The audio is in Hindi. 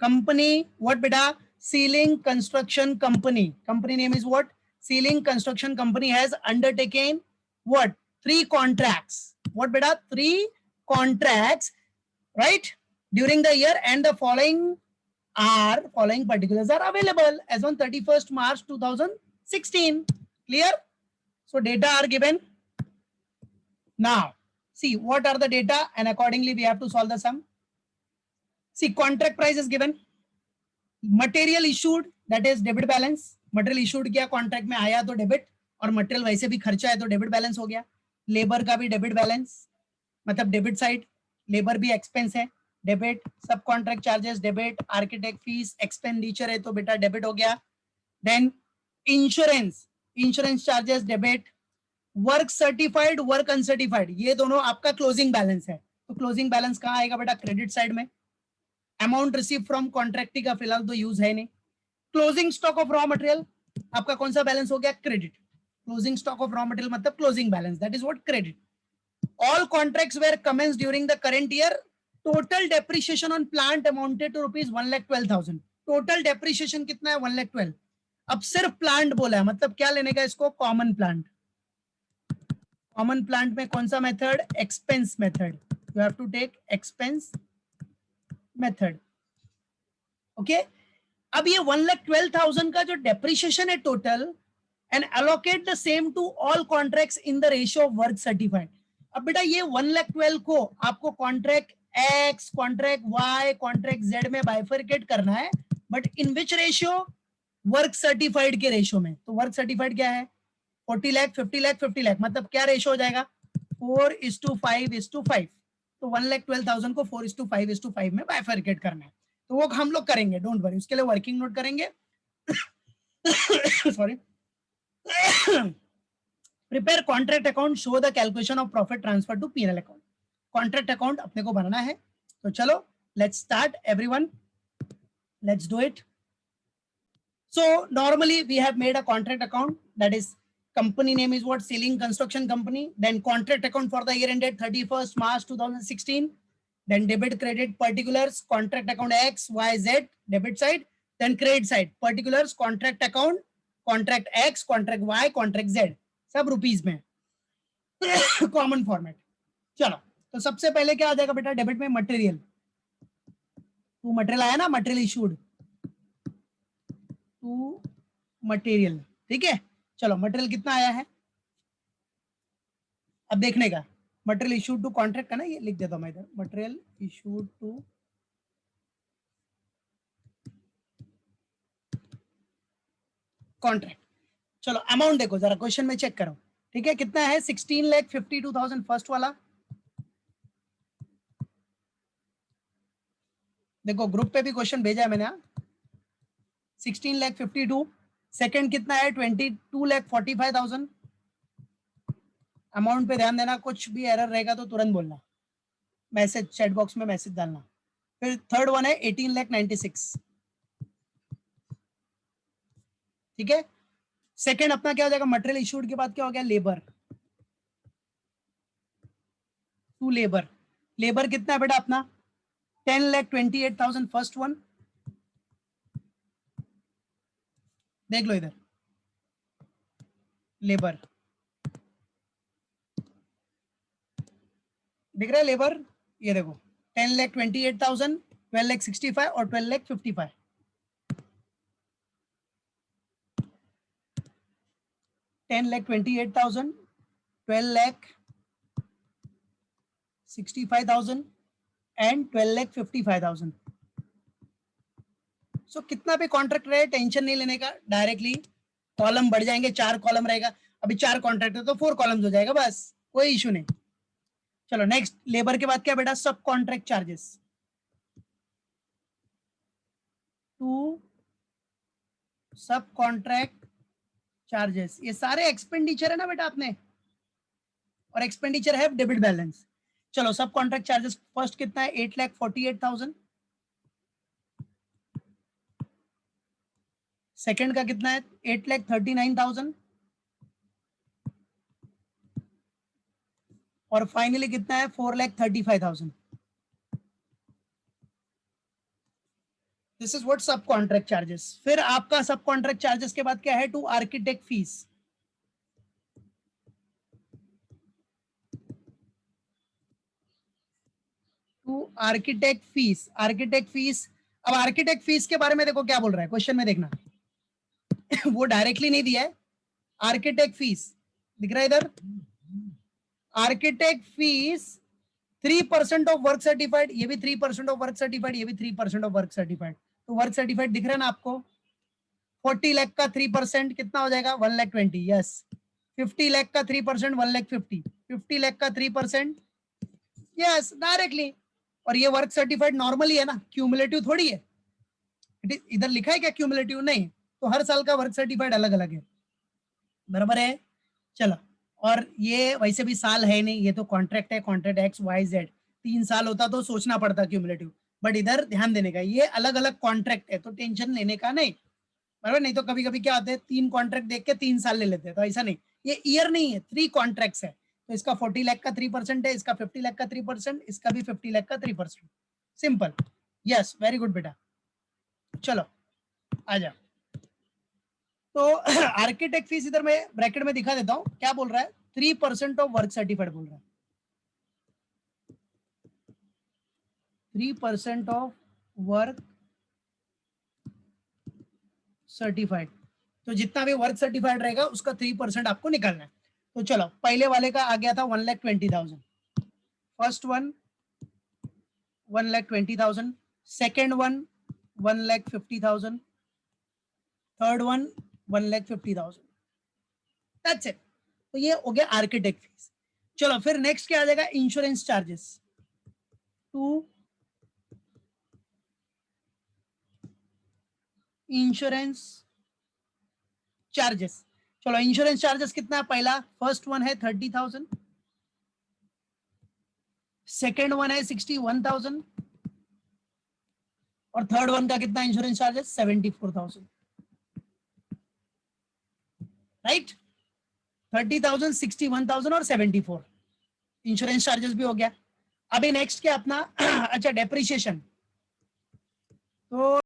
Company, what beta? Ceiling Construction Company. Company name is what? Ceiling Construction Company has undertaken what? 3 contracts. What beta? 3 contracts, right? During the year, and the following particulars are available as on 31st March 2016. Clear? So data are given. Now, see what are the data, and accordingly we have to solve the sum. See, contract price is given. Material issued, that is debit balance. Material issued किया, कॉन्ट्रैक्ट में आया तो डेबिट, और मटेरियल वैसे भी खर्चा है तो डेबिट बैलेंस हो गया. लेबर का भी डेबिट बैलेंस, मतलब डेबिट साइड, लेबर भी एक्सपेंस है, debit. Sub contract charges debit, architect fees expenditure है तो बेटा डेबिट हो गया. Then insurance, insurance charges debit. Work certified, work uncertified, ये दोनों आपका क्लोजिंग बैलेंस है, तो क्लोजिंग बैलेंस कहाँ आएगा बेटा? क्रेडिट साइड में. अमाउंट रिसीव फ्रॉम कॉन्ट्रैक्टी का फिलहाल तो यूज है नहीं. Closing stock of raw material आपका कौन सा बैलेंस हो गया? Credit. Closing stock of raw material मतलब closing balance, that is what? Credit. All contracts were commence during the current year. Total depreciation on plant amounted to rupees 1,12,000. Total depreciation कितना है? 1,12,000. अब सिर्फ प्लांट बोला है, मतलब क्या लेने का इसको? Common plant. कॉमन प्लांट में कौन सा method? Expense method. You have to take expense method. Okay. अब ये 1,12,000 का जो डेप्रिसिएशन है total, and allocate the same to all contracts in the ratio of work certified. अब बेटा ये 1,12,000 को आपको contract X, contract Y, contract Z में बाइफरकेट करना है, but in which ratio? Work certified के रेशियो में. तो वर्क सर्टिफाइड क्या है? 40 लाख, 50 लाख, 50 लाख, मतलब क्या रेशियो हो जाएगा? 4:5:5. तो 1,12,000 को 4:5:5 में बाइफरकेट करना है, तो वो हम लोग करेंगे, डोंट वरी. उसके लिए वर्किंग नोट करेंगे. Sorry. Prepare contract account, show the calculation of profit transfer to PNL account. Contract account अपने को बनाना है, तो चलो let's start everyone, let's do it. So normally we have made a contract account, that is company name is what? Ceiling Construction Company. Then contract account for the year ended 31st March 2016. Then debit credit particulars, contract account X, Y, Z, debit side. Then credit side particulars, contract account, contract X, contract Y, contract Z, सब रुपीज में. Common format. चलो, तो सबसे पहले क्या आ जाएगा बेटा? डेबिट में मटेरियल. तो मटेरियल आया ना, मटेरियल इशूड टू मटेरियल. ठीक है. चलो, मटेरियल कितना आया है अब देखने का. मटेरियल इशूड टू कॉन्ट्रैक्ट का ना, ये लिख देता हूं मैं इधर. Material issued to contract. चलो अमाउंट देखो जरा, क्वेश्चन में चेक करो. ठीक है, कितना है? 16,52,000 फर्स्ट वाला. देखो ग्रुप पे भी क्वेश्चन भेजा है मैंने. 16,52,000. सेकंड कितना है? 22,45,000. अमाउंट पे ध्यान देना, कुछ भी एरर रहेगा तो तुरंत बोलना, मैसेज चैट बॉक्स में मैसेज डालना. फिर थर्ड वन है 18,96. ठीक है. सेकंड अपना क्या हो जाएगा? मटेरियल इशूड के बाद क्या हो गया? लेबर. To labour. लेबर कितना है बेटा अपना? 10,28,000 फर्स्ट वन. देख लो इधर, लेबर दिख रहा है? लेबर ये देखो, 10,28,000, 12,65 और 12,55. 10,28,000, 12,65,000 एंड 12,55,000. सो कितना पे कॉन्ट्रैक्ट रहे, टेंशन नहीं लेने का. डायरेक्टली कॉलम बढ़ जाएंगे, 4 कॉलम रहेगा. अभी 4 कॉन्ट्रैक्ट है तो 4 कॉलम्स हो जाएगा, बस कोई इशू नहीं. चलो नेक्स्ट, लेबर के बाद क्या बेटा? सब कॉन्ट्रैक्ट चार्जेस टू सब कॉन्ट्रैक्ट चार्जेस. ये सारे एक्सपेंडिचर है ना बेटा अपने, और एक्सपेंडिचर है डेबिट बैलेंस. चलो सब कॉन्ट्रैक्ट चार्जेस फर्स्ट कितना है? 8,48,000. सेकंड का कितना है? 8,39,000. और फाइनली कितना है? 4,35,000. दिस इज व्हाट सब कॉन्ट्रैक्ट चार्जेस। फिर आपका सब कॉन्ट्रैक्ट चार्जेस के बाद क्या है, two architect fees. Two architect fees, architect fees. अब आर्किटेक्ट फीस के बारे में देखो क्या बोल रहा है क्वेश्चन में, देखना वो डायरेक्टली नहीं दिया है। आर्किटेक्ट फीस दिख रहा है इधर, architect fees 3% of work certified, ये भी 3% ऑफ वर्क सर्टिफाइड, ये भी 3% ऑफ वर्क सर्टिफाइड। तो वर्क सर्टिफाइड दिख रहा है ना आपको, 40 लाख का 3% कितना हो जाएगा, 1,20,000। यस, 50 लाख का 3% 1,50,000, 50 लाख का 3%, यस डायरेक्टली। और ये वर्क सर्टिफाइड नॉर्मली है ना, क्यूमुलेटिव थोड़ी है। इधर लिखा है क्या क्यूमुलेटिव, नहीं, तो हर साल का वर्क सर्टिफाइड अलग अलग है, बराबर है। चलो, और ये वैसे भी साल है नहीं, ये तो कॉन्ट्रैक्ट है, कॉन्ट्रैक्ट एक्स वाई जेड, 3 साल होता तो सोचना पड़ता क्यूमुलेटिव, बट इधर ध्यान देने का, ये अलग अलग कॉन्ट्रैक्ट है तो टेंशन लेने का नहीं, बराबर। नहीं तो कभी कभी क्या होता है, 3 कॉन्ट्रैक्ट देख के 3 साल ले लेते हैं, तो ऐसा नहीं, ये ईयर नहीं है, 3 कॉन्ट्रैक्ट्स है। तो इसका 40 लाख का 3% है, इसका 50 लाख का 3%, इसका भी 50 लाख का 3%, सिंपल। यस, वेरी गुड बेटा। चलो आ जाओ। तो आर्किटेक्ट फीस इधर मैं ब्रैकेट में दिखा देता हूं क्या बोल रहा है, 3% ऑफ वर्क सर्टिफाइड बोल रहा है, 3% ऑफ वर्क सर्टिफाइड। तो जितना भी वर्क सर्टिफाइड रहेगा उसका 3% आपको निकालना है। तो चलो, पहले वाले का आ गया था 1,20,000, first one 1,20,000, second one 1,50,000, third one 1,50,000, that's it. तो ये हो गया आर्किटेक्ट फीस। चलो फिर नेक्स्ट क्या आ जाएगा, insurance charges, two insurance charges. चलो इंश्योरेंस चार्जेस कितना है, पहला फर्स्ट वन है 30,000, सेकेंड वन है 61,000, और थर्ड वन का कितना इंश्योरेंस चार्जेस, 74,000, राइट। 30,000, 61,000 और 74 इंश्योरेंस चार्जेस भी हो गया। अभी नेक्स्ट क्या अपना अच्छा डेप्रिसिएशन। तो